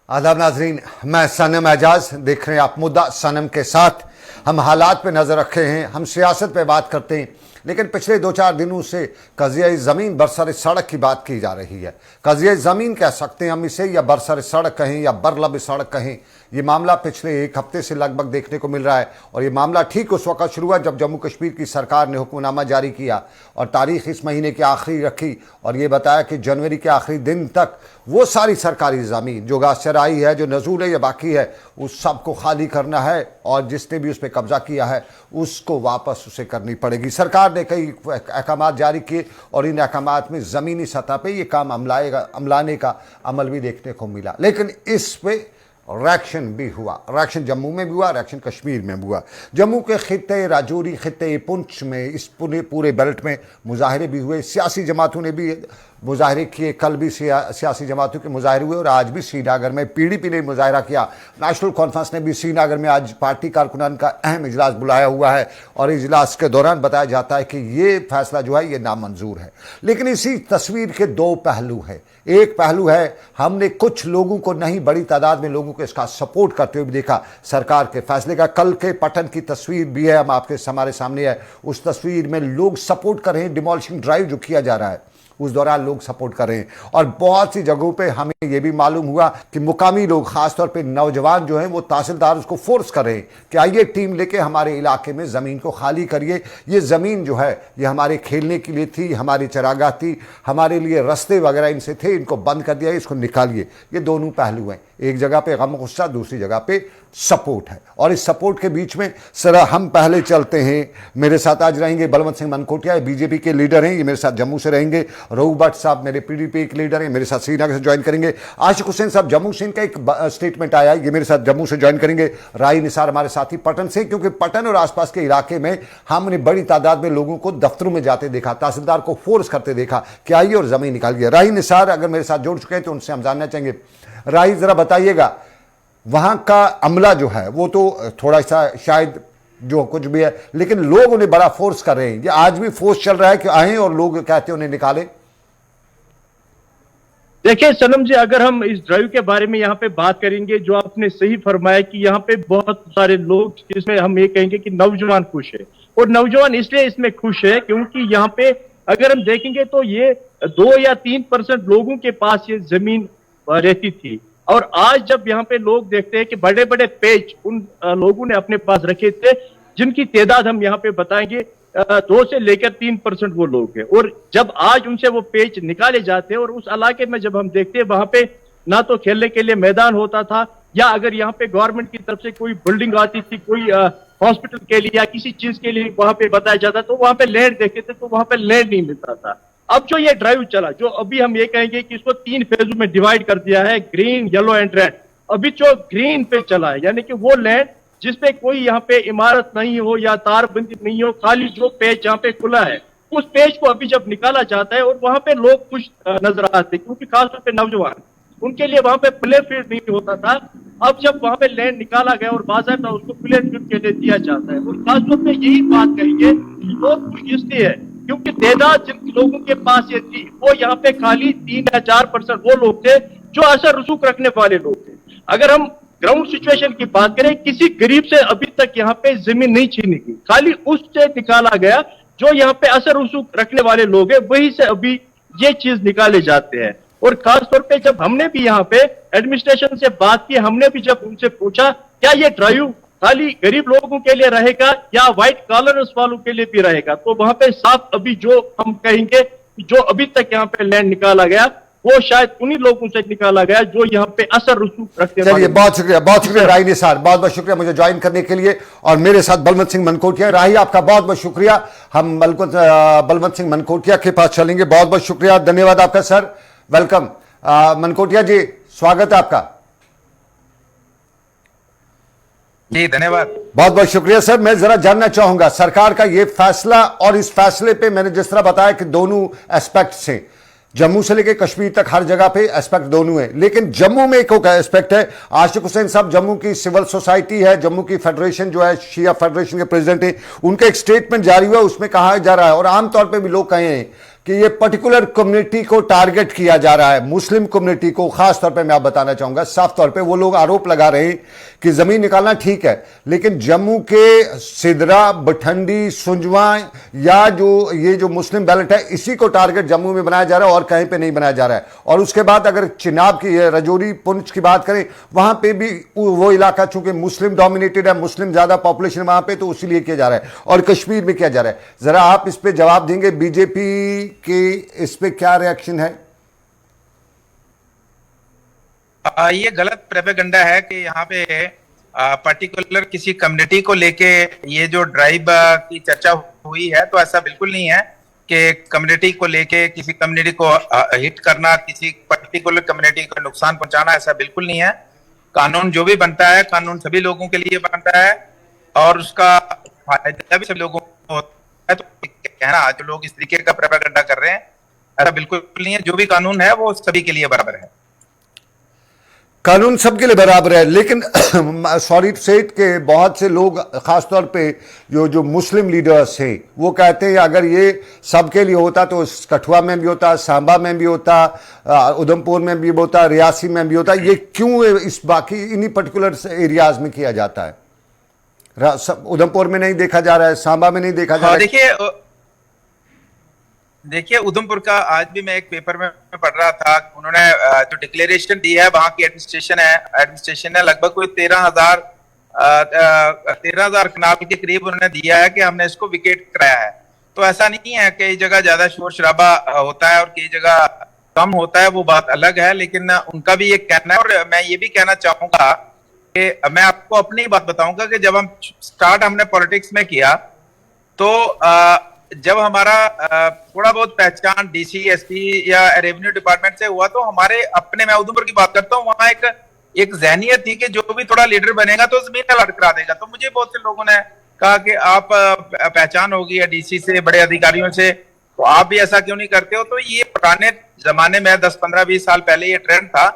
आदाब नाजरीन, मैं सनम एजाज। देख रहे हैं आप मुद्दा सनम के साथ। हम हालात पे नज़र रखे हैं, हम सियासत पे बात करते हैं, लेकिन पिछले 2-4 दिनों से कज़िया ज़मीन बरसर सड़क की बात की जा रही है। कज़िया ज़मीन कह सकते हैं हम इसे, या बरसर सड़क कहें या बरलब सड़क कहें। ये मामला पिछले 1 हफ्ते से लगभग देखने को मिल रहा है, और ये मामला ठीक उस वक्त शुरू हुआ जब जम्मू कश्मीर की सरकार ने हुक्मनामा जारी किया और तारीख इस महीने की आखिरी रखी, और ये बताया कि जनवरी के आखिरी दिन तक वो सारी सरकारी ज़मीन जो गासचराई है, जो नजूल है या बाकी है, उस सब को खाली करना है, और जिसने भी उस पर कब्जा किया है उसको वापस उसे करनी पड़ेगी। सरकार ने कई अहकाम जारी किए और इन अहकाम में ज़मीनी सतह पे ये काम अमलाने का अमल भी देखने को मिला। लेकिन इस पे रिएक्शन भी हुआ। रिएक्शन जम्मू में भी हुआ, रिएक्शन कश्मीर में भी हुआ। जम्मू के खित्ते राजौरी, खित्ते पुंछ में, इस पूरे बेल्ट में मुजाहरे भी हुए। सियासी जमातों ने भी मुजाहरे किए। कल भी सियासी जमातों के मुजाहरे हुए, और आज भी श्रीनगर में पीडीपी ने मुजाहरा किया। नेशनल कॉन्फ्रेंस ने भी श्रीनगर में आज पार्टी कारकुनान का अहम इजलास बुलाया हुआ है, और इजलास के दौरान बताया जाता है कि ये फैसला जो है ये नामंजूर है। लेकिन इसी तस्वीर के 2 पहलू हैं। एक पहलू है, हमने कुछ लोगों को, नहीं बड़ी तादाद में लोगों को इसका सपोर्ट करते हुए भी देखा सरकार के फैसले का। कल के पटन की तस्वीर भी है, हम हमारे सामने है। उस तस्वीर में लोग सपोर्ट कर रहे हैं। डिमोलिशिंग ड्राइव जो किया जा रहा है उस दौरान लोग सपोर्ट कर रहे हैं, और बहुत सी जगहों पे हमें यह भी मालूम हुआ कि मुकामी लोग, खासतौर पे नौजवान जो हैं, वो तहसीलदार उसको फोर्स कर रहे हैं कि आइए टीम लेके हमारे इलाके में ज़मीन को खाली करिए। ये ज़मीन जो है ये हमारे खेलने के लिए थी, हमारी चरागाह थी, हमारे लिए रास्ते वगैरह इनसे थे, इनको बंद कर दिया, इसको निकालिए। ये दोनों पहलू हैं। एक जगह पे गम गुस्सा, दूसरी जगह पे सपोर्ट है, और इस सपोर्ट के बीच में सर हम पहले चलते हैं। मेरे साथ आज रहेंगे बलवंत सिंह मनकोटिया, बीजेपी के लीडर हैं, ये मेरे साथ जम्मू से रहेंगे। रहू भट्ट साहब मेरे पीडीपी के लीडर हैं, मेरे साथ श्रीनगर से ज्वाइन करेंगे। आशिक हुसैन साहब जम्मू से, इनका एक स्टेटमेंट आया है, ये मेरे साथ जम्मू से ज्वाइन करेंगे। राही निसार हमारे साथी पटन से, क्योंकि पटन और आसपास के इलाके में हमने बड़ी तादाद में लोगों को दफ्तरों में जाते देखा, तहसीलदार को फोर्स करते देखा कि आइए और जमीन निकालिए। राही निसार अगर मेरे साथ जुड़ चुके हैं तो उनसे हम जानना चाहेंगे। राही, जरा बताइएगा, वहां का अमला जो है वो तो थोड़ा सा शायद जो कुछ भी है, लेकिन लोग उन्हें बड़ा फोर्स कर रहे हैं। ये आज भी फोर्स चल रहा है कि आए और लोग कहते हैं उन्हें निकाले। देखिए सनम जी, अगर हम इस ड्राइव के बारे में यहाँ पे बात करेंगे, जो आपने सही फरमाया कि यहाँ पे बहुत सारे लोग, जिसमें हम ये कहेंगे कि नौजवान खुश है, और नौजवान इसलिए इसमें खुश है क्योंकि यहाँ पे अगर हम देखेंगे तो ये 2 या 3% लोगों के पास ये जमीन रहती थी, और आज जब यहाँ पे लोग देखते हैं कि बड़े बड़े पेज उन लोगों ने अपने पास रखे थे, जिनकी तादाद हम यहाँ पे बताएंगे 2 से लेकर 3% वो लोग हैं, और जब आज उनसे वो पेज निकाले जाते हैं, और उस इलाके में जब हम देखते हैं वहां पे ना तो खेलने के लिए मैदान होता था, या अगर यहाँ पे गवर्नमेंट की तरफ से कोई बिल्डिंग आती थी, कोई हॉस्पिटल के लिए या किसी चीज के लिए वहां पे बताया जाता, तो वहां पे लैंड देखते थे तो वहां पे लैंड नहीं मिलता था। अब जो ये ड्राइव चला, जो अभी हम ये कहेंगे कि इसको 3 फेजों में डिवाइड कर दिया है, ग्रीन, येलो एंड रेड। अभी जो ग्रीन पे चला है, यानी कि वो लैंड जिसपे कोई यहाँ पे इमारत नहीं हो या तारबंदी नहीं हो, खाली जो पेज जहाँ पे खुला है, उस पेज को अभी जब निकाला जाता है, और वहां पे लोग खुश नजर आते, क्योंकि खासतौर पे नौजवान, उनके लिए वहां पे प्ले फील्ड नहीं होता था। अब जब वहां पे लैंड निकाला गया और बाकायदा उसको प्ले फील्ड के लिए दिया जाता है, और खासतौर पे यही बात कहेंगे कि लोग खुश इसलिए है क्योंकि तादाद जिन लोगों के पास ये थी, वो यहाँ पे खाली 3 या 4% वो लोग थे जो असर रसूख रखने वाले लोग थे। अगर हम ग्राउंड सिचुएशन की बात करें, किसी गरीब से अभी तक यहाँ पे जमीन नहीं छीनी गई, खाली उससे निकाला गया जो यहाँ पे असर रसूख रखने वाले लोग हैं, वहीं से अभी ये चीज निकाले जाते हैं। और खासतौर पे जब हमने भी यहाँ पे एडमिनिस्ट्रेशन से बात की, हमने भी जब उनसे पूछा क्या ये ड्राइव खाली गरीब लोगों के लिए रहेगा या व्हाइट कॉलर्स वालों के लिए भी रहेगा, तो वहां पे साफ अभी जो हम कहेंगे जो अभी तक यहाँ पे लैंड निकाला गया, वो शायद उन्हीं लोगों से निकाला गया जो यहाँ पे असर रसूख रखते हैं। चलिए, बहुत शुक्रिया राही निसार, बहुत बहुत शुक्रिया मुझे ज्वाइन करने के लिए। और मेरे साथ बलवंत सिंह मनकोटिया। राही, आपका बहुत बहुत शुक्रिया। हम बलवंत सिंह मनकोटिया के पास चलेंगे। बहुत बहुत शुक्रिया, धन्यवाद आपका सर, वेलकम। मनकोटिया जी, स्वागत है आपका। जी धन्यवाद, बहुत बहुत शुक्रिया सर। मैं जरा जानना चाहूंगा सरकार का ये फैसला, और इस फैसले पे मैंने जिस तरह बताया कि दोनों एस्पेक्ट्स हैं, जम्मू से लेकर कश्मीर तक हर जगह पे एस्पेक्ट दोनों है, लेकिन जम्मू में एक एस्पेक्ट है। आशिक हुसैन साहब जम्मू की सिविल सोसाइटी है, जम्मू की फेडरेशन जो है, शिया फेडरेशन के प्रेसिडेंट है, उनका एक स्टेटमेंट जारी हुआ, उसमें कहा जा रहा है, और आमतौर पे भी लोग कहे हैं कि ये पर्टिकुलर कम्युनिटी को टारगेट किया जा रहा है, मुस्लिम कम्युनिटी को खास तौर पे मैं आप बताना चाहूंगा साफ तौर पे। वो लोग आरोप लगा रहे हैं कि जमीन निकालना ठीक है, लेकिन जम्मू के सिदरा, बठंडी, सुंजवा या जो मुस्लिम बैलेट है, इसी को टारगेट जम्मू में बनाया जा रहा है और कहीं पे नहीं बनाया जा रहा है। और उसके बाद अगर चिनाब की, रजौरी, पुंछ की बात करें, वहां पे भी वो इलाका चूंकि मुस्लिम डोमिनेटेड है, मुस्लिम ज्यादा पॉपुलेशन वहां पे, तो इसीलिए किया जा रहा है। और कश्मीर में किया जा रहा है। जरा आप इस पे जवाब देंगे, बीजेपी के इस पे क्या रिएक्शन है? ये गलत प्रोपेगेंडा है कि यहाँ पे पर्टिकुलर किसी कम्युनिटी को लेके ये जो ड्राइव की चर्चा हुई है, तो ऐसा बिल्कुल नहीं है कि कम्युनिटी को लेके किसी कम्युनिटी को हिट करना, किसी पर्टिकुलर कम्युनिटी को नुकसान पहुंचाना, ऐसा बिल्कुल नहीं है। कानून जो भी बनता है, कानून सभी लोगों के लिए बनता है और उसका फायदा भी सभी लोगों को होता है। तो कहना जो लोग इस तरीके का प्रोपेगेंडा कर रहे हैं, ऐसा बिल्कुल नहीं है। जो भी कानून है वो सभी के लिए बराबर है। कानून सबके लिए बराबर है, लेकिन सॉरी टू से के बहुत से लोग, खासतौर पे जो मुस्लिम लीडर्स हैं, वो कहते हैं अगर ये सबके लिए होता तो कठुआ में भी होता, सांबा में भी होता, उधमपुर में भी होता, रियासी में भी होता। ये क्यों इस बाकी इन्हीं पर्टिकुलर एरियाज में किया जाता है? उधमपुर में नहीं देखा जा रहा है, सांबा में नहीं देखा जा रहा है। देखिए उधमपुर का आज भी मैं एक पेपर में पढ़ रहा था, उन्होंने जो डिक्लेरेशन दी है, वहां की एडमिनिस्ट्रेशन है लगभग कोई 13,000 कनाल के करीब उन्होंने दिया है कि हमने इसको विकेट कराया है। तो ऐसा नहीं है, कई जगह ज्यादा शोर शराबा होता है और कई जगह कम होता है, वो बात अलग है। लेकिन उनका भी ये कहना है, और मैं ये भी कहना चाहूंगा कि मैं आपको अपनी बात बताऊंगा कि जब हम स्टार्ट हमने पॉलिटिक्स में किया, तो जब हमारा थोड़ा बहुत पहचान डीसी, एसपी या रेवेन्यू डिपार्टमेंट से हुआ, तो हमारे अपने, मैं उधमपुर की बात करता हूँ, वहां एक जहनियत थी कि जो भी थोड़ा लीडर बनेगा तो जमीन अलॉट करा देगा। तो मुझे बहुत से लोगों ने कहा कि आप पहचान होगी या डीसी से, बड़े अधिकारियों से, तो आप भी ऐसा क्यों नहीं करते हो? तो ये पुराने जमाने में 10, 15, 20 साल पहले ये ट्रेंड था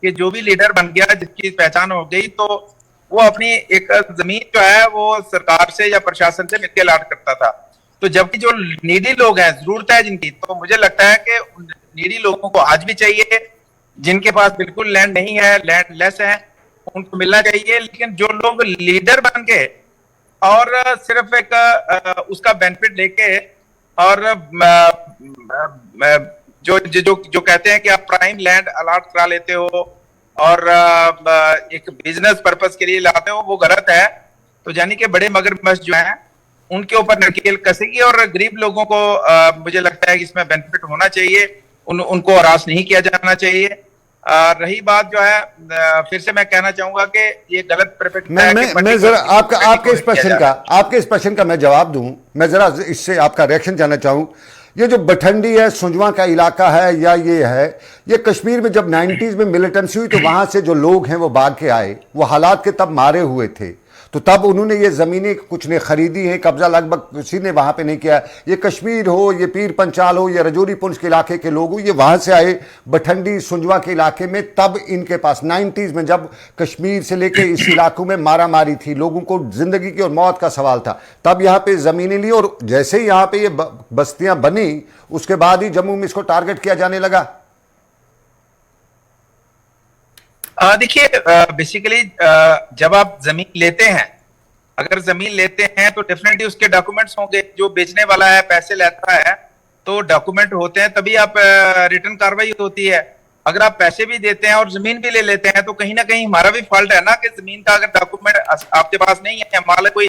कि जो भी लीडर बन गया, जिसकी पहचान हो गई, तो वो अपनी एक जमीन जो है वो सरकार से या प्रशासन से मिलकर अलॉट करता था। तो जबकि जो नीडी लोग हैं, जरूरत है जिनकी, तो मुझे लगता है कि नीडी लोगों को आज भी चाहिए, जिनके पास बिल्कुल लैंड नहीं है, लैंड लेस है, उनको मिलना चाहिए। लेकिन जो लोग लीडर बन के और सिर्फ एक उसका बेनिफिट लेके और जो जो जो जो कहते हैं कि आप प्राइम लैंड अलॉट करा लेते हो और एक बिजनेस पर्पस के लिए लाते हो, वो गलत है। तो यानी कि बड़े मगरमच्छ जो हैं उनके ऊपर नकेल कसेगी और गरीब लोगों को मुझे लगता है कि इसमें बेनिफिट होना चाहिए, उनको हरास नहीं किया जाना चाहिए। रही बात जो है, फिर से मैं कहना चाहूंगा कि ये गलत प्रोपेगेंडा है। मैं जरा आपके इस प्रश्न का मैं जवाब दूं, मैं जरा इससे आपका रिएक्शन जानना चाहूं। ये जो बठंडी है, सुंजवा का इलाका है, या ये कश्मीर में जब 90s में मिलिटेंसी हुई, तो वहां से जो लोग हैं वो भाग के आए, वो हालात के तब मारे हुए थे, तो तब उन्होंने ये जमीनें कुछ ने खरीदी हैं, कब्जा लगभग किसी ने वहां पे नहीं किया। ये कश्मीर हो, ये पीर पंचाल हो, या रजौरी पुंछ के इलाके के लोग हो, ये वहां से आए बठंडी सुंजवा के इलाके में। तब इनके पास 90s में जब कश्मीर से लेके इस इलाकों में मारा मारी थी, लोगों को जिंदगी की और मौत का सवाल था, तब यहाँ पे जमीनें ली, और जैसे ही यहाँ पे ये बस्तियां बनी, उसके बाद ही जम्मू में इसको टारगेट किया जाने लगा। देखिए बेसिकली जब आप जमीन लेते हैं, अगर जमीन लेते हैं तो डेफिनेटली उसके डॉक्यूमेंट्स होंगे। जो बेचने वाला है पैसे लेता है तो डॉक्यूमेंट होते हैं, तभी आप रिटर्न कार्रवाई होती है। अगर आप पैसे भी देते हैं और जमीन भी ले लेते हैं, तो कहीं ना कहीं हमारा भी फॉल्ट है ना, कि जमीन का अगर डॉक्यूमेंट आपके पास नहीं है, मालिक कोई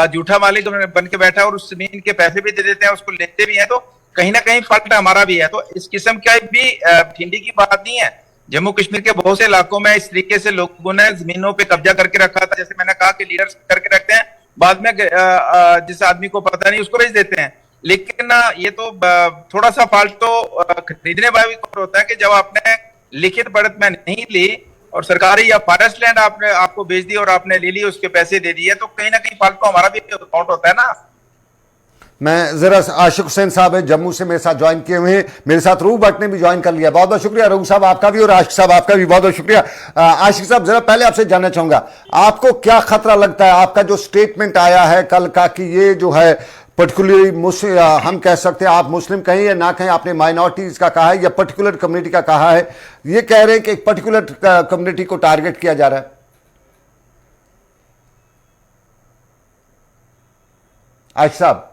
झूठा मालिक बन के बैठा है और उस जमीन के पैसे भी दे देते हैं, उसको लेते भी हैं, तो कहीं ना कहीं फॉल्ट हमारा भी है। तो इस किस्म का भी ठिंडी की बात नहीं है। जम्मू कश्मीर के बहुत से इलाकों में इस तरीके से लोगों ने जमीनों पे कब्जा करके रखा था, जैसे मैंने कहा कि लीडर्स करके रखते हैं, बाद में जिस आदमी को पता नहीं उसको बेच देते हैं। लेकिन ये तो थोड़ा सा फॉल्ट तो खरीदने वाले को होता है कि जब आपने लिखित बढ़त में नहीं ली और सरकारी या फॉरेस्ट लैंड आपको बेच दी और आपने ले ली, उसके पैसे दे दिए, तो कहीं ना कहीं फॉल्ट तो हमारा भी काउंट होता है ना। मैं जरा, आशिक हुसैन साहब है जम्मू से मेरे साथ ज्वाइन किए हुए हैं, मेरे साथ रूह भट्ट ने भी ज्वाइन कर लिया। बहुत बहुत शुक्रिया रूह साहब आपका भी, और आशिक साहब आपका भी बहुत बहुत शुक्रिया। आशिक साहब, जरा पहले आपसे जानना चाहूंगा, आपको क्या खतरा लगता है? आपका जो स्टेटमेंट आया है कल का कि ये जो है पर्टिकुलरली हम कह सकते हैं, आप मुस्लिम कहीं या ना कहीं, आपने माइनॉरिटीज का कहा है या पर्टिकुलर कम्युनिटी का कहा है, ये कह रहे हैं कि एक पर्टिकुलर कम्युनिटी को टारगेट किया जा रहा है? आशिक साहब,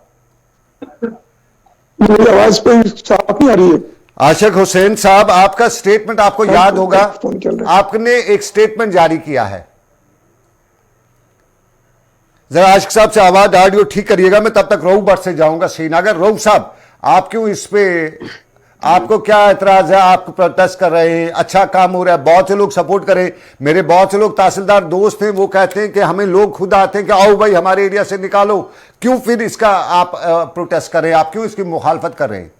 मेरी आवाज कोई साफ नहीं आ रही है। आशिक हुसैन साहब, आपका स्टेटमेंट आपको याद होगा, फोन चल रहा है। आपने एक स्टेटमेंट जारी किया है। जरा आशिक साहब से आवाज ऑडियो ठीक करिएगा, मैं तब तक रोहू बट से जाऊंगा श्रीनगर। रोहू साहब, आप क्यों इस पे, आपको क्या एतराज है? आप प्रोटेस्ट कर रहे हैं, अच्छा काम हो रहा है, बहुत से लोग सपोर्ट करें। मेरे बहुत से लोग तहसीलदार दोस्त हैं, वो कहते हैं कि हमें लोग खुद आते हैं कि आओ भाई हमारे एरिया से निकालो। क्यों फिर इसका आप प्रोटेस्ट कर रहे हैं? आप क्यों इसकी मुखालफत कर रहे हैं?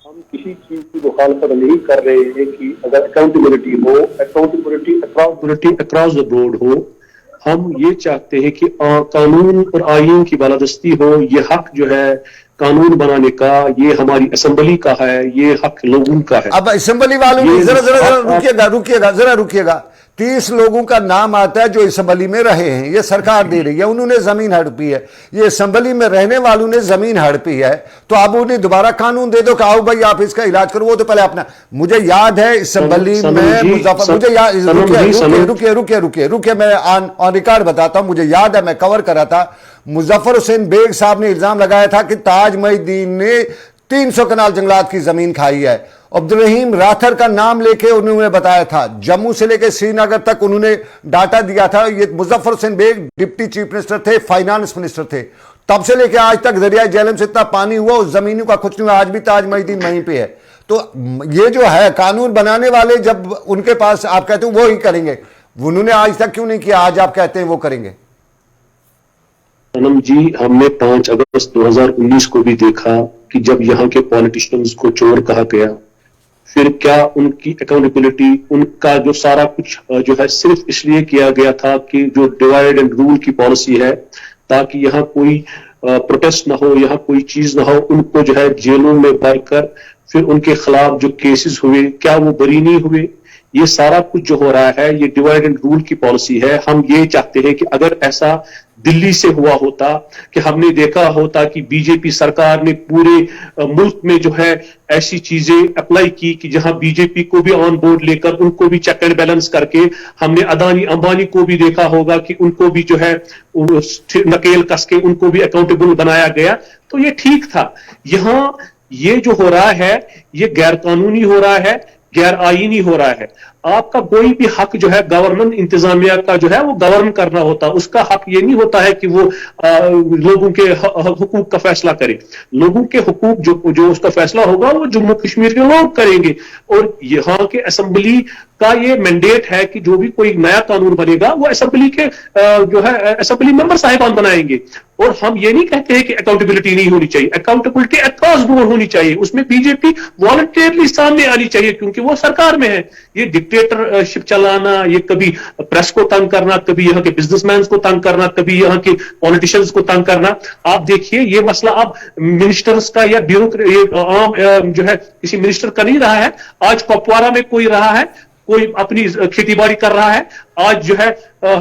हम किसी चीज की मुखालफत नहीं कर रहे हैं कि अगर अकाउंटेबिलिटी हो, अकाउंटेबिलिटी अक्रॉस द बोर्ड हो। हम ये चाहते हैं कि कानून और आईन की बालादस्ती हो। ये हक जो है कानून बनाने का, ये हमारी असेंबली का है, ये हक लोगों का है। अब असेंबली वालों ने जरा रुकिएगा 30 लोगों का नाम आता है जो असेंबली में रहे हैं, ये सरकार दे रही है, उन्होंने जमीन हड़पी है, ये असेंबली में रहने वालों ने जमीन हड़पी है, तो अब उन्हें दोबारा कानून दे दो कि आओ भाई आप इसका इलाज करो। वो तो पहले अपना, मुझे याद है असेंबली में मुजफ्फर, मुझे याद, रुकिए मैं ऑन रिकॉर्ड बताता हूं, मुझे याद है मैं कवर करा था। मुजफ्फर हुसैन बेग साहब ने इल्जाम लगाया था कि ताज मुहिद्दीन ने 300 कनाल जंगलात की जमीन खाई है। अब्दुल रहीम राथर का नाम लेके उन्होंने बताया था, जम्मू से लेकर श्रीनगर तक उन्होंने डाटा दिया था। ये Muzaffar Hussain Baig deputy chief minister थे, फाइनेंस मिनिस्टर थे, तब से लेकर आज तक दरिया झेलम से इतना पानी हुआ, उस जमीनों का कुछ नहीं हुआ, आज भी ताज मुहिद्दीन वहीं पे है। तो ये जो है कानून बनाने वाले, जब उनके पास आप कहते हो वो ही करेंगे, उन्होंने आज तक क्यों नहीं किया, आज आप कहते हैं वो करेंगे? सनम जी, हमने 5 अगस्त 2019 को भी देखा कि जब यहाँ के पॉलिटिशियंस को चोर कहा गया, फिर क्या उनकी अकाउंटेबिलिटी, उनका जो सारा कुछ जो है सिर्फ इसलिए किया गया था कि जो डिवाइड एंड रूल की पॉलिसी है, ताकि यहाँ कोई प्रोटेस्ट ना हो, यहाँ कोई चीज ना हो, उनको जो है जेलों में भरकर फिर उनके खिलाफ जो केसेस हुए, क्या वो बरी नहीं हुए? ये सारा कुछ जो हो रहा है, ये डिवाइड एंड रूल की पॉलिसी है। हम ये चाहते हैं कि अगर ऐसा दिल्ली से हुआ होता, कि हमने देखा होता कि बीजेपी सरकार ने पूरे मुल्क में जो है ऐसी चीजें अप्लाई की कि जहां बीजेपी को भी ऑन बोर्ड लेकर उनको भी चेक एंड बैलेंस करके, हमने अदानी अंबानी को भी देखा होगा कि उनको भी जो है नकेल कस के उनको भी अकाउंटेबल बनाया गया, तो ये ठीक था। यहां ये जो हो रहा है, ये गैर कानूनी हो रहा है, गैर आईनी हो रहा है। आपका कोई भी हक जो है गवर्नमेंट इंतजामिया का जो है वो गवर्न करना होता, उसका हक ये नहीं होता है कि वो लोगों के हुकूक का फैसला करे। लोगों के हुकूक जो उसका फैसला होगा वो जम्मू कश्मीर के लोग करेंगे। और यहाँ के असेंबली का ये मैंडेट है कि जो भी कोई नया कानून बनेगा वो असेंबली के जो है असेंबली मेंबर साहिबान बनाएंगे। और हम ये नहीं कहते हैं कि अकाउंटेबिलिटी नहीं होनी चाहिए, अकाउंटेबिलिटी अक्रॉस बोर्ड होनी चाहिए, उसमें बीजेपी वॉलंटियरली सामने आनी चाहिए, क्योंकि वो सरकार में है। ये डिक्टेटरशिप चलाना, ये कभी प्रेस को तंग करना, कभी यहाँ के बिजनेसमैन को तंग करना, कभी यहाँ के पॉलिटिशियंस को तंग करना, आप देखिए ये मसला अब मिनिस्टर्स का या आम जो है किसी मिनिस्टर का नहीं रहा है। आज कुपवारा में कोई रहा है, कोई अपनी खेतीबाड़ी कर रहा है, आज जो है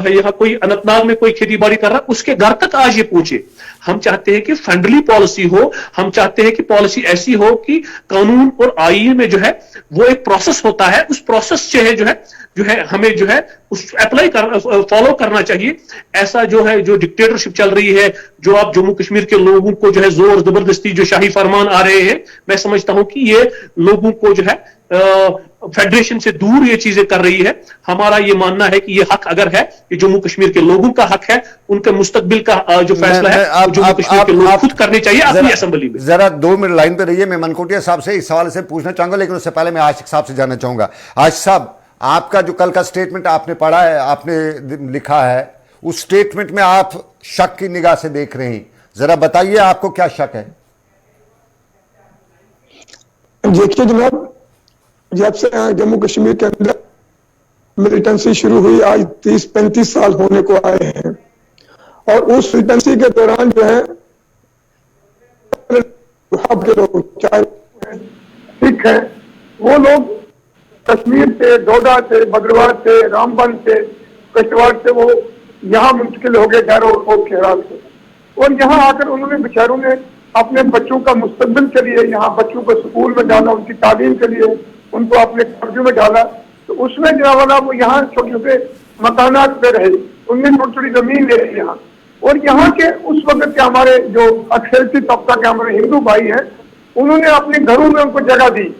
यहाँ कोई अनंतनाग में कोई खेतीबाड़ी कर रहा है, उसके घर तक आज ये पहुंचे। हम चाहते हैं कि फ्रेंडली पॉलिसी हो, हम चाहते हैं कि पॉलिसी ऐसी हो कि कानून और आईन में जो है वो एक प्रोसेस होता है, उस प्रोसेस से जो है हमें जो है उस अप्लाई फॉलो करना चाहिए। ऐसा जो है जो डिक्टेटरशिप चल रही है, जो आप जम्मू कश्मीर के लोगों को जो है जोर जबरदस्ती जो शाही फरमान आ रहे हैं, मैं समझता हूं कि ये लोगों को जो है फेडरेशन से दूर ये चीजें कर रही है। हमारा ये मानना है कि ये हक अगर है, ये जम्मू कश्मीर के लोगों का हक है, उनके मुस्तकबिल का जो फैसला है जम्मू कश्मीर के लोग खुद करने चाहिए अपनी असेंबली में। जरा 2 मिनट लाइन पे रहिए, मैं मनकोटिया साहब से इस सवाल से पूछना चाहूंगा, लेकिन उससे पहले मैं आशिक साहब से जानना चाहूंगा। आशिक साहब, आपका जो कल का स्टेटमेंट आपने पढ़ा है, आपने लिखा है, उस स्टेटमेंट में आप शक की निगाह से देख रहे हैं, जरा बताइए आपको क्या शक है? देखिए जनाब, जब से जम्मू कश्मीर के अंदर मिलिटेंसी शुरू हुई, आज 30-35 साल होने को आए हैं, और उस मिलिटेंसी के दौरान जो है के लोग चाहे सिख है, वो लोग कश्मीर से, डोडा से, भद्रवाह से, रामबन से, कटवाड़ से वो यहाँ मुंतकिल हो गए गैर और खेराल से। और यहाँ आकर उन्होंने बेचारों ने अपने बच्चों का मुस्तकबिल के लिए यहाँ बच्चों को स्कूल में डाला, उनकी तालीम के लिए उनको अपने कब्जे में डाला। तो उसमें जो वाला वो यहाँ छोटे छोटे मकानात पे रहे, उनने छोटी छोटी जमीन ले ली यहाँ। और यहाँ के उस वक्त के हमारे जो अक्षरती तबका के हमारे हिंदू भाई हैं, उन्होंने अपने घरों में उनको जगह दी,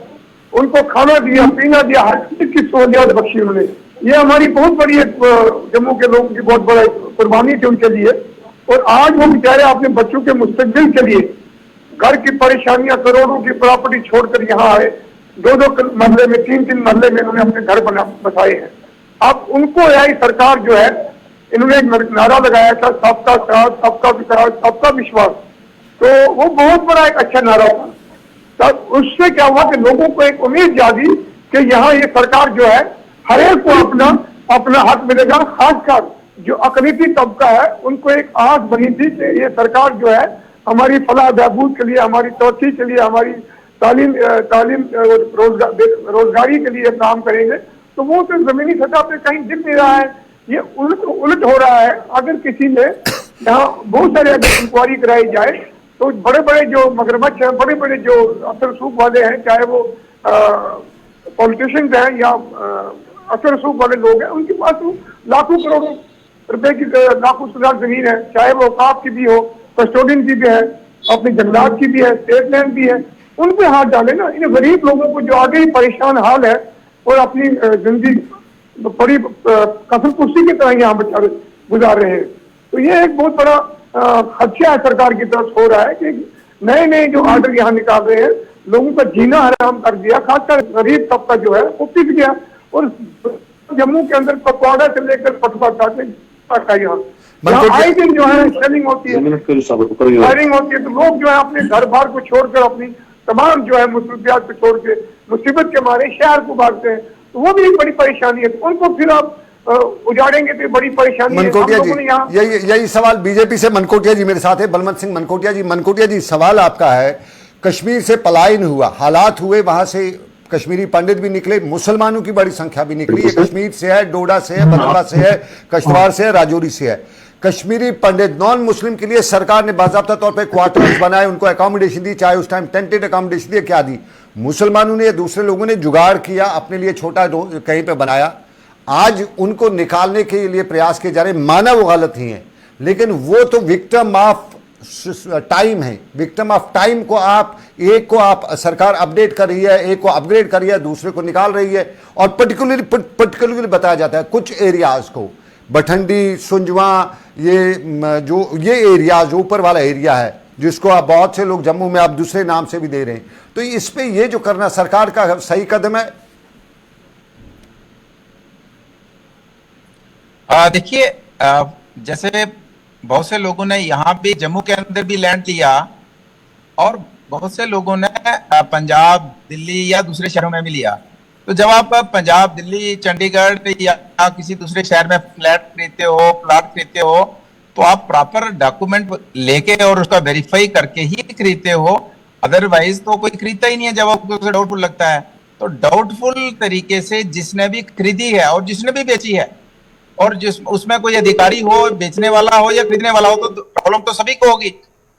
उनको खाना दिया, पीना दिया, हर चीज की सहूलियत बख्शी उन्होंने। ये हमारी बहुत बड़ी जम्मू के लोगों की बहुत बड़ी कुर्बानी थी उनके लिए। और आज वो बेचारे अपने बच्चों के मुस्तकबिल के लिए घर की परेशानियां, करोड़ों की प्रॉपर्टी छोड़कर यहाँ आए। 2-2 महल्ले में, 3-3 महल्ले में उन्होंने अपने घर बसाए हैं। अब उनको यही सरकार जो है, इन्होंने एक नारा लगाया था, सबका साथ, सबका विकास, सबका विश्वास। तो वो बहुत बड़ा एक अच्छा नारा था। तब उससे क्या हुआ कि लोगों को एक उम्मीद जागी कि यहाँ ये सरकार जो है हर एक को अपना हक मिलेगा। खासकर जो अकलीती तबका है उनको एक आस बनी थी कि ये सरकार जो है हमारी फलाह बहबूद के लिए, हमारी तरक्की के लिए, हमारी तालीम रोजगारी के लिए काम करेंगे। तो वो तो जमीनी सतह पे कहीं दिख नहीं रहा है, ये उलट हो रहा है। अगर किसी ने यहाँ बहुत सारे अगर इंक्वायरी कराई जाए तो बड़े बड़े जो मगरमच्छ हैं, बड़े बड़े जो असर रसूख वाले हैं, चाहे वो पॉलिटिशियंस हैं या असर रसूख वाले लोग हैं, उनके पास तो लाखों करोड़ों रुपए की, लाखों से जमीन है, चाहे वो औकाफ की भी हो, कस्टोडियन की भी है, अपनी जंगलात की भी है, स्टेट लैंड भी है। उन पे हाथ डाले ना। इन गरीब लोगों को जो आगे ही परेशान हाल है और अपनी जिंदगी बड़ी कसर कुर्सी की तरह यहाँ बेचारे गुजार रहे हैं। तो ये एक बहुत बड़ा खदशा है सरकार की तरफ हो रहा है कि नए नए जो आर्डर यहाँ निकाल रहे हैं, लोगों का जीना हराम कर दिया। खासकर गरीब तबका जो है वो पिस गया। और जम्मू के अंदर पकवाड़ा से लेकर पटवा तक यहाँ आए दिन जो है शेलिंग होती है, फायरिंग होती है। तो लोग जो है अपने घर बार को छोड़कर, अपनी तमाम जो है मुसीबत को छोड़ के, मुसीबत के मारे शहर को भागते हैं। तो वो भी एक बड़ी परेशानी है। तो उनको फिर आप उजाड़ेंगे तो बड़ी परेशानी है। मनकोटिया जी, यही सवाल बीजेपी से मनकोटिया जी मेरे साथ है, बलवंत सिंह मनकोटिया जी। मनकोटिया जी, सवाल आपका है, कश्मीर से पलायन हुआ, हालात हुए, वहां से कश्मीरी पंडित भी निकले, मुसलमानों की बड़ी संख्या भी निकली है। कश्मीर से है, डोडा से है, बदला से है, कश्तवाड़ से है, राजौरी से है। कश्मीरी पंडित नॉन मुस्लिम के लिए सरकार ने बाकायदा तौर पे क्वार्टर्स बनाए, उनको अकोमोडेशन दी, चाहे उस टाइम टेंटेड अकोमोडेशन दी, क्या दी। मुसलमानों ने, दूसरे लोगों ने जुगाड़ किया, अपने लिए छोटा कहीं पे बनाया। आज उनको निकालने के लिए प्रयास किए जा रहे, माना वो गलत ही है, लेकिन वो तो विक्टिम ऑफ टाइम है। विक्टिम ऑफ टाइम को आप, एक को आप सरकार अपडेट कर रही है, एक को अपग्रेड कर रही है, दूसरे को निकाल रही है। और पर्टिकुलरली बताया जाता है कुछ एरियाज को, बठंडी, सुंजवा, ये एरिया जो ऊपर वाला एरिया है, जिसको आप बहुत से लोग जम्मू में आप दूसरे नाम से भी दे रहे हैं। तो इस पे ये जो करना सरकार का सही कदम है। देखिए, जैसे बहुत से लोगों ने यहाँ भी जम्मू के अंदर भी लैंड लिया और बहुत से लोगों ने पंजाब, दिल्ली या दूसरे शहरों में भी लिया। तो जब आप पंजाब, दिल्ली, चंडीगढ़ या किसी दूसरे शहर में फ्लैट खरीदते हो, प्लॉट खरीदते हो, तो आप प्रॉपर डॉक्यूमेंट लेके और उसका वेरीफाई करके ही खरीदते हो। अदरवाइज तो कोई खरीदता ही नहीं है जब आपको डाउटफुल लगता है। तो डाउटफुल तरीके से जिसने भी खरीदी है और जिसने भी बेची है, और जिस उसमें कोई अधिकारी हो, बेचने वाला हो या खरीदने वाला हो, तो प्रॉब्लम तो सभी को होगी।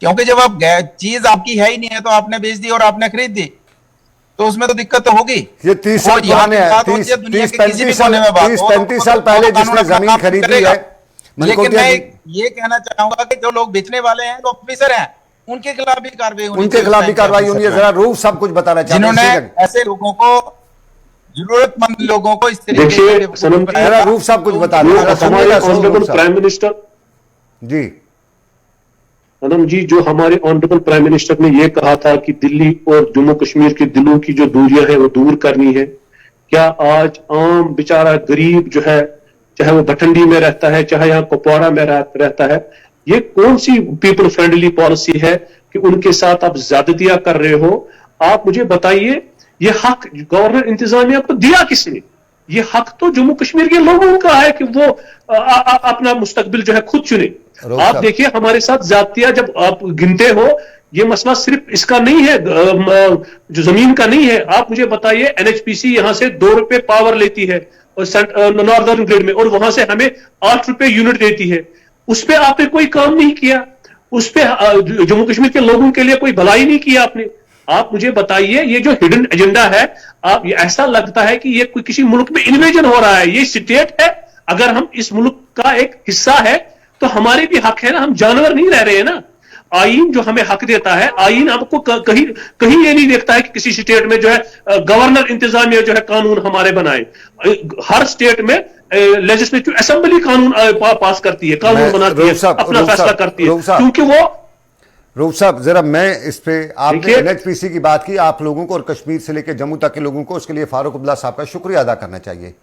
क्योंकि जब आप चीज आपकी है ही नहीं है, तो आपने बेच दी और आपने खरीद दी, तो उसमें तो दिक्कत तो होगी। ये 30 साल पुराने हैं, 30-35 साल पहले जिसने जमीन खरीदी है। लेकिन मैं ये कहना चाहूंगा कि जो लोग बेचने वाले हैं, जो ऑफिसर हैं, उनके खिलाफ भी कार्रवाई होनी चाहिए। उनके खिलाफ भी कार्रवाई होनी है। जरा रूफ सब कुछ बताना चाहते हैं, जिन्होंने ऐसे लोगों को, जरूरतमंद लोगों को इस तरीके से रूफ सब कुछ बता रहे हैं। हमारे ऑनरेबल प्राइम मिनिस्टर जी, मैडम जी, जो हमारे ऑनरेबल प्राइम मिनिस्टर ने यह कहा था कि दिल्ली और जम्मू कश्मीर के दिलों की जो दूरियां हैं वो दूर करनी है, क्या आज आम बेचारा गरीब जो है, चाहे वो भटंडी में रहता है, चाहे यहाँ कुपवाड़ा में रहता है, ये कौन सी पीपल फ्रेंडली पॉलिसी है कि उनके साथ आप ज्यादतियां कर रहे हो? आप मुझे बताइए, ये हक गवर्नर इंतजामिया को दिया किसने? ये हक तो जम्मू कश्मीर के लोगों का है कि वो अपना मुस्तकबिल जो है खुद चुने। आप देखिए, हमारे साथ ज्यादतियां जब आप गिनते हो, ये मसला सिर्फ इसका नहीं है, जो जमीन का नहीं है। आप मुझे बताइए, एनएचपीसी यहां से 2 रुपए पावर लेती है और नॉर्दर्न ग्रिड में, और वहां से हमें 8 रुपए यूनिट देती है। उस पर आपने कोई काम नहीं किया। उस पे जम्मू कश्मीर के लोगों के लिए कोई भलाई नहीं किया आपने। आप मुझे बताइए, ये जो हिडन एजेंडा है, आप ये ऐसा लगता है कि ये कोई किसी मुल्क में इन्वेजन हो रहा है। ये स्टेट है, अगर हम इस मुल्क का एक हिस्सा है तो हमारे भी हक है ना, हम जानवर नहीं रह रहे हैं ना। आईन जो हमें हक देता है, आईन आपको कहीं कहीं ये नहीं देखता है कि किसी स्टेट में जो है गवर्नर इंतजामिया जो है कानून हमारे बनाए। हर स्टेट में लेजिस्लेटिव असेंबली कानून पास करती है, कानून बनाती है, अपना फैसला करती है, क्योंकि वो रूफ साहब जरा मैं इस पे, आपने एनएचपीसी की बात की, आप लोगों को और कश्मीर से लेकर जम्मू तक के लोगों को, उसके लिए फारूक अब्दुल्ला साहब का शुक्रिया अदा करना चाहिए।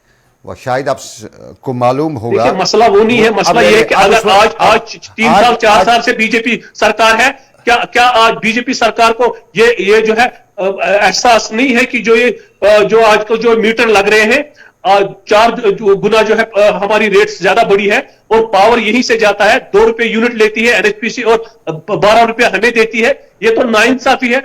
वो शायद आपको मालूम होगा, मसला वो नहीं है, मसला ये है कि अगर आज 3 साल 4 साल से बीजेपी सरकार है, क्या आज बीजेपी सरकार को ये जो है एहसास नहीं है कि जो आजकल जो मीटर लग रहे हैं 4 गुना जो है हमारी रेट्स ज्यादा बढ़ी है, और पावर यहीं से जाता है, 2 रुपए यूनिट लेती है एनएचपीसी और 12 रुपए हमें देती है। ये तो नाइंसाफी है,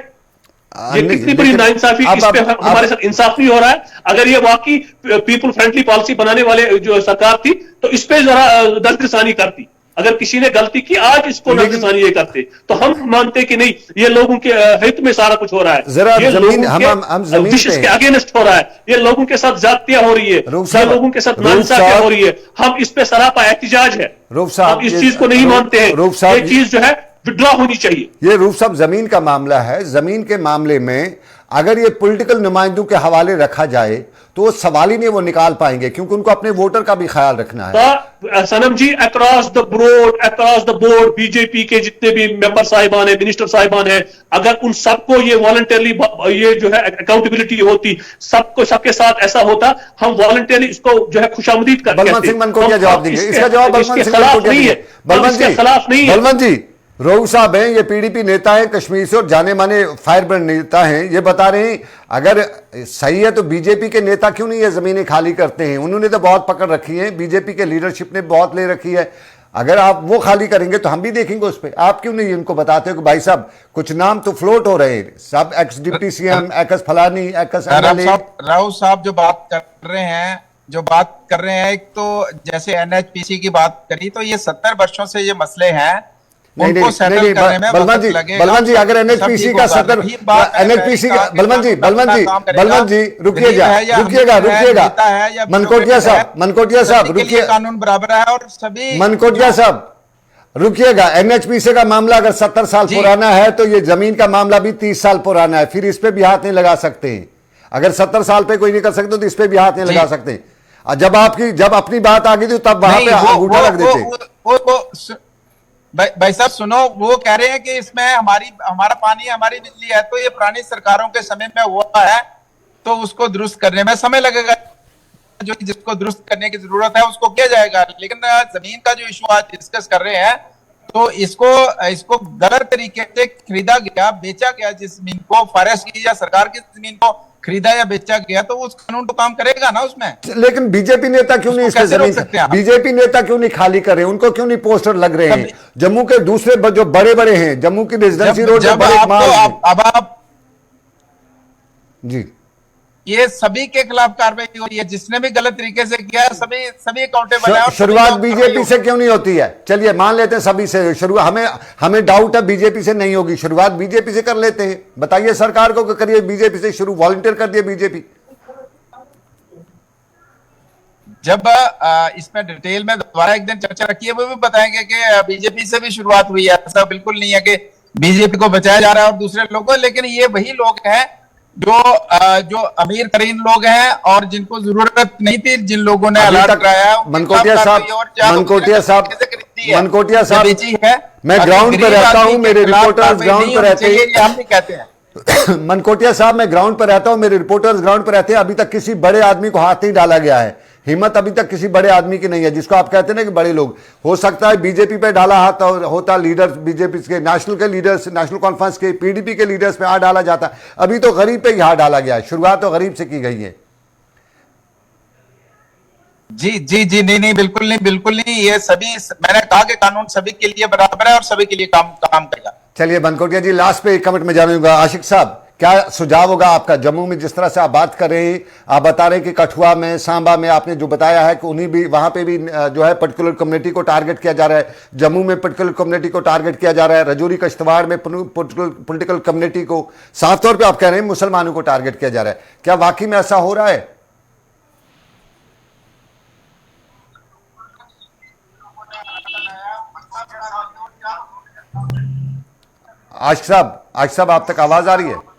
ये कितनी बड़ी नाइंसाफी, इस पे हमारे साथ इंसाफ नहीं हो रहा है। अगर ये वाकई पीपल फ्रेंडली पॉलिसी बनाने वाले जो सरकार थी तो इस पे जरा दस्तरसानी करती। अगर किसी ने गलती की आज इसको दस्तरसानी ये करते तो हम मानते कि नहीं, ये लोगों के हित में सारा कुछ हो रहा है, जरा ये जमीन हम जमीन के अगेंस्ट हो रहा है, ये लोगों के साथ जातियां हो रही है, ये लोगों के साथ नाइंसाफियां हो रही है। हम इस पे सरापा एहतिजाज है, हम इस चीज को नहीं मानते हैं, ये चीज जो है विड्रॉ होनी चाहिए। ये रूफ साहब जमीन का मामला है, जमीन के मामले में अगर ये पॉलिटिकल नुमाइंदों के हवाले रखा जाए तो वो सवाल ही नहीं वो निकाल पाएंगे, क्योंकि उनको अपने वोटर का भी ख्याल रखना है। तो सनम जी अक्रॉस द बोर्ड बीजेपी के जितने भी मेंबर साहिबान है, मिनिस्टर साहिबान है, अगर उन सबको ये वॉलंटरली ये जो है अकाउंटेबिलिटी होती, सबके साथ ऐसा होता, हम वॉलंटरली इसको जो है खुशामदीद करते। बलवंत सिंह मनकोटिया जवाब देंगे इसका, जवाब बलवंत सिंह मनकोटिया नहीं है, बलवंत जी रोहू साहब हैं, ये पीडीपी नेता हैं कश्मीर से और जाने माने फायरब्रांड नेता हैं, ये बता रहे हैं अगर सही है तो बीजेपी के नेता क्यों नहीं ये जमीनें खाली करते हैं? उन्होंने तो बहुत पकड़ रखी है, बीजेपी के लीडरशिप ने बहुत ले रखी है, अगर आप वो खाली करेंगे तो हम भी देखेंगे उस पर। आप क्यों नहीं उनको बताते हो कि भाई साहब कुछ नाम तो फ्लोट हो रहे हैं, सब एक्स डिप्टी सीएम, एक्स फलानी, एक्स एमएलए। राव साहब जो बात कर रहे हैं, एक तो जैसे एनएचपीसी की बात करी तो ये 70 वर्षों से ये मसले हैं, नहीं, बलवंत जी अगर एनएचपीसी का 70 एनएचपीसी का बलवंत जी रुकिएगा मनकोटिया साहब रुकिए, कानून बराबर है और सभी मनकोटिया साहब रुकिएगा। एनएचपीसी का मामला अगर 70 साल पुराना है तो ये जमीन का मामला भी 30 साल पुराना है, फिर इस पे भी हाथ नहीं लगा सकते। अगर 70 साल पे कोई नहीं कर सकते तो इस पे भी हाथ नहीं लगा सकते। जब अपनी बात आ गई थी तब वहां पे अंगूठा रख देते। भाई साहब सुनो, वो कह रहे हैं कि इसमें हमारा पानी हमारी बिजली है, तो ये पुरानी सरकारों के समय में हुआ है, तो उसको दुरुस्त करने में समय लगेगा, जो जिसको दुरुस्त करने की जरूरत है उसको किया जाएगा। लेकिन जमीन का जो इशू आज डिस्कस कर रहे हैं, तो इसको गलत तरीके से खरीदा गया, बेचा गया, जिस जमीन को फॉरेस्ट की या सरकार की जमीन को खरीदा या बेचा गया, तो उस कानून तो काम करेगा ना उसमें। लेकिन बीजेपी नेता क्यों नहीं इसके जमीन, बीजेपी नेता क्यों नहीं खाली कर रहे, उनको क्यों नहीं पोस्टर लग रहे हैं? जम्मू के दूसरे जो बड़े हैं, जम्मू की रेजिडेंसी रोड अब आप जी, ये सभी के खिलाफ कार्रवाई हो रही है, जिसने भी गलत तरीके से किया है सभी अकाउंटेबल है। शुरुआत बीजेपी से क्यों नहीं होती है? चलिए मान लेते हैं सभी से शुरुआत, हमें डाउट है बीजेपी से नहीं होगी, शुरुआत बीजेपी से कर लेते हैं। बताइए सरकार को करिए बीजेपी से शुरू, वॉलंटियर कर दिए बीजेपी। जब इसमें डिटेल में दोबारा एक दिन चर्चा रखी है, वो भी बताएंगे कि बीजेपी से भी शुरुआत हुई है। ऐसा बिल्कुल नहीं है कि बीजेपी को बचाया जा रहा है और दूसरे लोगों, लेकिन ये वही लोग हैं जो अमीर तरीन लोग हैं और जिनको जरूरत नहीं थी, जिन लोगों ने अलर्ट कराया। मनकोटिया साहब मैं ग्राउंड पर रहता हूं, मेरे रिपोर्टर्स ग्राउंड पर रहते हैं, हम नहीं कहते हैं। मनकोटिया साहब मैं ग्राउंड पर रहता हूं, मेरे रिपोर्टर्स ग्राउंड पर रहते हैं, अभी तक किसी बड़े आदमी को हाथ नहीं डाला गया है, हिम्मत अभी तक किसी बड़े आदमी की नहीं है, जिसको आप कहते हैं ना कि बड़े लोग, हो सकता है बीजेपी पे डाला हाथ होता, लीडर्स बीजेपी के नेशनल के लीडर्स, नेशनल कॉन्फ्रेंस के, पीडीपी के लीडर्स पे हाथ डाला जाता, अभी तो गरीब पे ही हाथ डाला गया है, शुरुआत तो गरीब से की गई है। जी नहीं, बिल्कुल नहीं, ये सभी, मैंने कहा कि कानून सभी के लिए बराबर है और सभी के लिए काम करेगा। चलिए बनकोटिया जी लास्ट पे एक कमेंट में जानूंगा, आशिक साहब क्या सुझाव होगा आपका? जम्मू में जिस तरह से आप बात कर रहे हैं, आप बता रहे हैं कि कठुआ में, सांबा में आपने जो बताया है कि उन्हीं भी वहां पे भी जो है पर्टिकुलर कम्युनिटी को टारगेट किया जा रहा है, जम्मू में पर्टिकुलर कम्युनिटी को टारगेट किया जा रहा है, रजौरी किश्तवाड़ में पॉलिटिकल कम्युनिटी को, साफ तौर पर आप कह रहे हैं मुसलमानों को टारगेट किया जा रहा है। क्या वाकई में ऐसा हो रहा है? आशिक साहब आप तक आवाज आ रही है?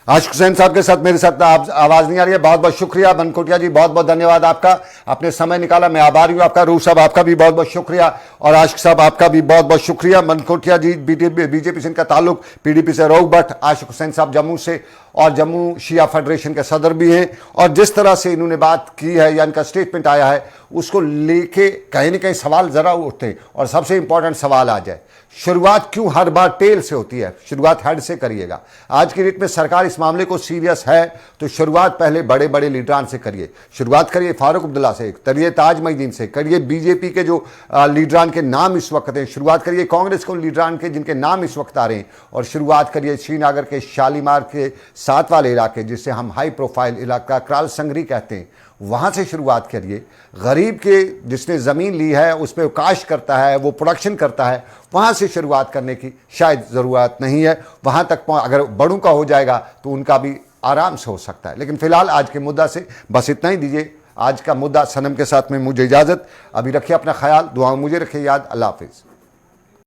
आशिक हुसैन साहब के साथ मेरे साथ आवाज नहीं आ रही है। बहुत बहुत शुक्रिया मनकोटिया जी, बहुत बहुत धन्यवाद आपका, आपने समय निकाला, मैं आभारी हूं आपका। रूफ साहब आपका भी बहुत बहुत शुक्रिया, और आशिक साहब आपका भी बहुत बहुत शुक्रिया। मनकोटिया जी बीजेपी से इनका ताल्लुक, पीडीपी से रऊफ भट्ट, आशिक हुसैन साहब जम्मू से, और जम्मू शिया फेडरेशन के सदर भी हैं। और जिस तरह से इन्होंने बात की है या इनका स्टेटमेंट आया है, उसको लेके कहीं ना कहीं सवाल जरा उठते हैं। और सबसे इंपॉर्टेंट सवाल आ जाए, शुरुआत क्यों हर बार टेल से होती है? शुरुआत हेड से करिएगा। आज की डेट में सरकार इस मामले को सीरियस है तो शुरुआत पहले बड़े बड़े लीडरान से करिए। शुरुआत करिए फारूक अब्दुल्ला से, करिए ताज महिदीन से, करिए बीजेपी के जो लीडरान के नाम इस वक्त हैं, शुरुआत करिए कांग्रेस के लीडरान के जिनके नाम इस वक्त आ रहे हैं, और शुरुआत करिए श्रीनगर के शालीमार के साथ वाले इलाके, जिसे हम हाई प्रोफाइल इलाका क्राल संगरी कहते हैं, वहाँ से शुरुआत करिए। गरीब के जिसने ज़मीन ली है उस पर काश करता है, वो प्रोडक्शन करता है, वहाँ से शुरुआत करने की शायद ज़रूरत नहीं है। वहाँ तक अगर बड़ों का हो जाएगा तो उनका भी आराम से हो सकता है। लेकिन फ़िलहाल आज के मुद्दा से बस इतना ही दीजिए। आज का मुद्दा सनम के साथ में मुझे इजाज़त। अभी रखिए अपना ख्याल, दुआओं मुझे रखिए याद। अल्लाह हाफिज़।